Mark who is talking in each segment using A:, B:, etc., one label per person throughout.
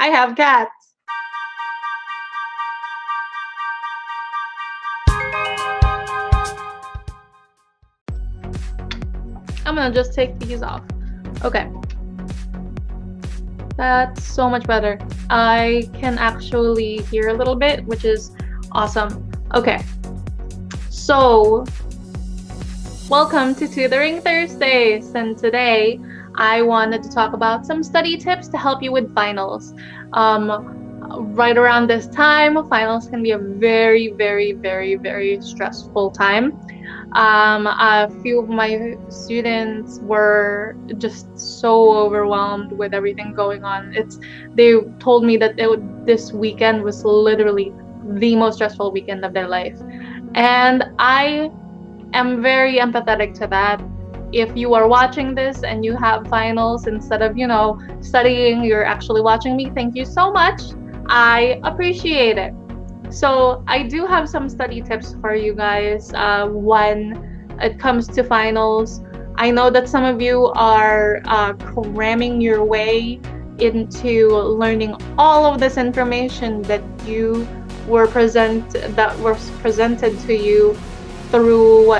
A: I have cats. I'm gonna just take these off. Okay. That's so much better. I can actually hear a little bit, which is awesome. Okay. So, welcome to Tutoring Thursdays, and today I wanted to talk about some study tips to help you with finals. Right around this time, finals can be a very, very, very, very stressful time. A few of my students were just so overwhelmed with everything going on. They told me that this weekend was literally the most stressful weekend of their life. And I am very empathetic to that. If you are watching this and you have finals instead of, studying, you're actually watching me, thank you so much. I appreciate it. So I do have some study tips for you guys when it comes to finals. I know that some of you are cramming your way into learning all of this information that was presented to you through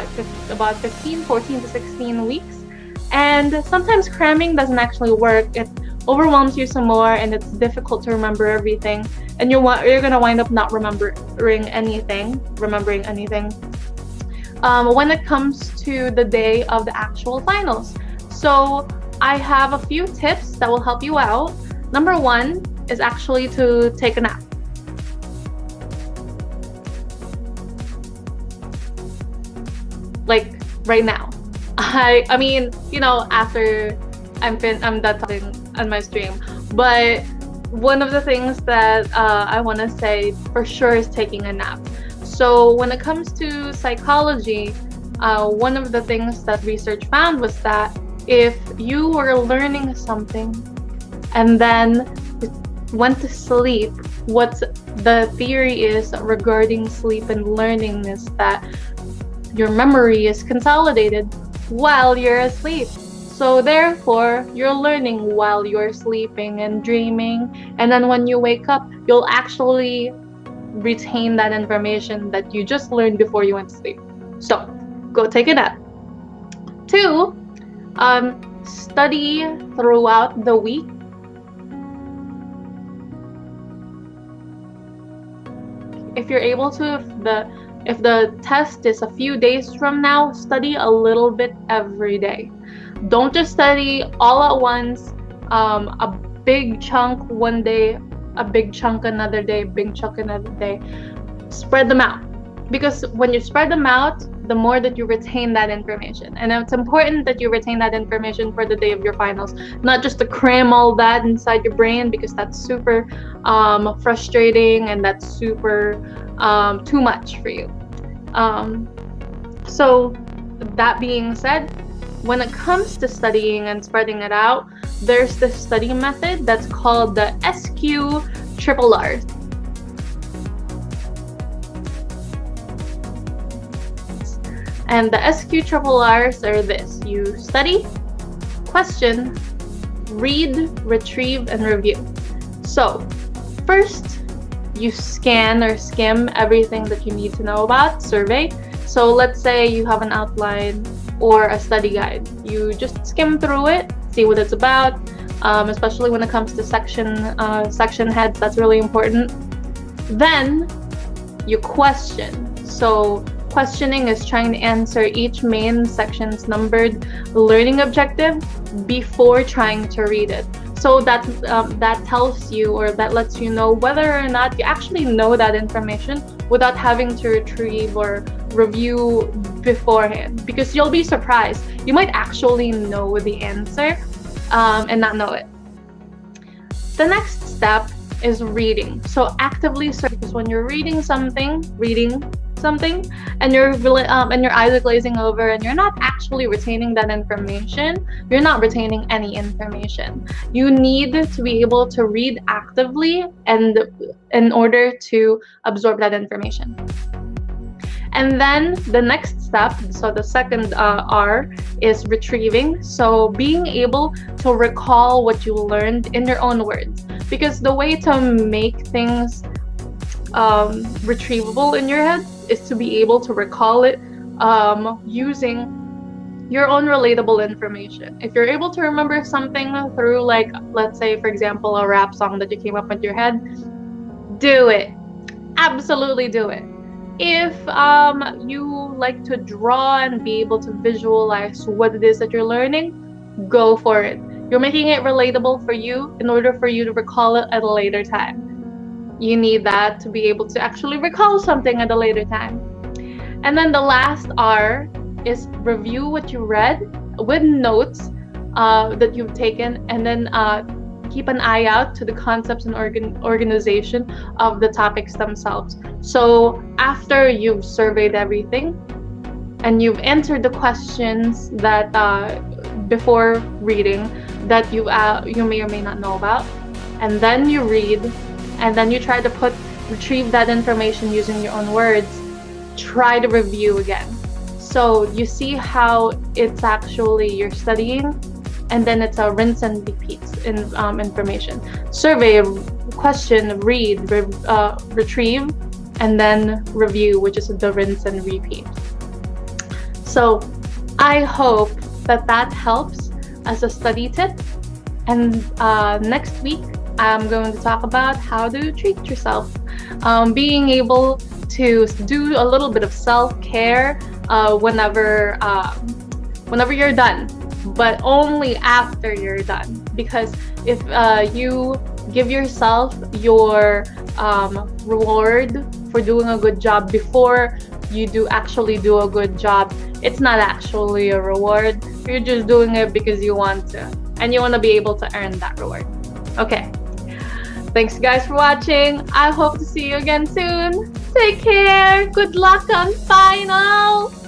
A: about 14 to 16 weeks. And sometimes cramming doesn't actually work. It overwhelms you some more, and it's difficult to remember everything, and you're gonna wind up not remembering anything when it comes to the day of the actual finals. So I have a few tips that will help you out. Number one is actually to take a nap. Like right now. I mean, after I'm done talking on my stream. But one of the things that I want to say for sure is taking a nap. So when it comes to psychology, one of the things that research found was that if you were learning something and then went to sleep, what the theory is regarding sleep and learning is that your memory is consolidated while you're asleep. So therefore, you're learning while you're sleeping and dreaming, and then when you wake up, you'll actually retain that information that you just learned before you went to sleep. So go take a nap. 2, study throughout the week. If you're able to, if the test is a few days from now, study a little bit every day. Don't just study all at once, a big chunk one day, a big chunk another day, big chunk another day. Spread them out. Because when you spread them out, the more that you retain that information. And it's important that you retain that information for the day of your finals, not just to cram all that inside your brain, because that's super frustrating and that's super too much for you. So that being said, when it comes to studying and spreading it out, there's this study method that's called the SQ-RRR. And the SQ-RRRs are this: you study, question, read, retrieve, and review. So first, you scan or skim everything that you need to know about, survey. So let's say you have an outline or a study guide. You just skim through it, see what it's about, especially when it comes to section heads. That's really important. Then you question. So questioning is trying to answer each main section's numbered learning objective before trying to read it. So that tells you, or that lets you know whether or not you actually know that information without having to retrieve or review beforehand, because you'll be surprised. You might actually know the answer and not know it. The next step is reading. So actively search, because when you're reading something and your eyes are glazing over and you're not actually retaining that information, you're not retaining any information. You need to be able to read actively and in order to absorb that information. And then the next step, so the second R, is retrieving. So being able to recall what you learned in your own words. because the way to make things retrievable in your head is to be able to recall it using your own relatable information. If you're able to remember something through, like, let's say, for example, a rap song that you came up with your head, do it. Absolutely do it. If you like to draw and be able to visualize what it is that you're learning, go for it. You're making it relatable for you in order for you to recall it at a later time. You need that to be able to actually recall something at a later time. And then the last R is review what you read with notes that you've taken, and then keep an eye out to the concepts and organization of the topics themselves. So after you've surveyed everything and you've entered the questions that before reading that you may or may not know about, and then you read, and then you try to retrieve that information using your own words, try to review again. So you see how it's actually you're studying, and then it's a rinse and repeat in information. Survey, question, read, retrieve, and then review, which is the rinse and repeat. So I hope that helps as a study tip. And next week, I'm going to talk about how to treat yourself. Being able to do a little bit of self-care whenever you're done, but only after you're done. Because if you give yourself your reward for doing a good job before you actually do a good job, it's not actually a reward. You're just doing it because you want to, and you want to be able to earn that reward. Okay. Thanks guys for watching. I hope to see you again soon. Take care. Good luck on finals.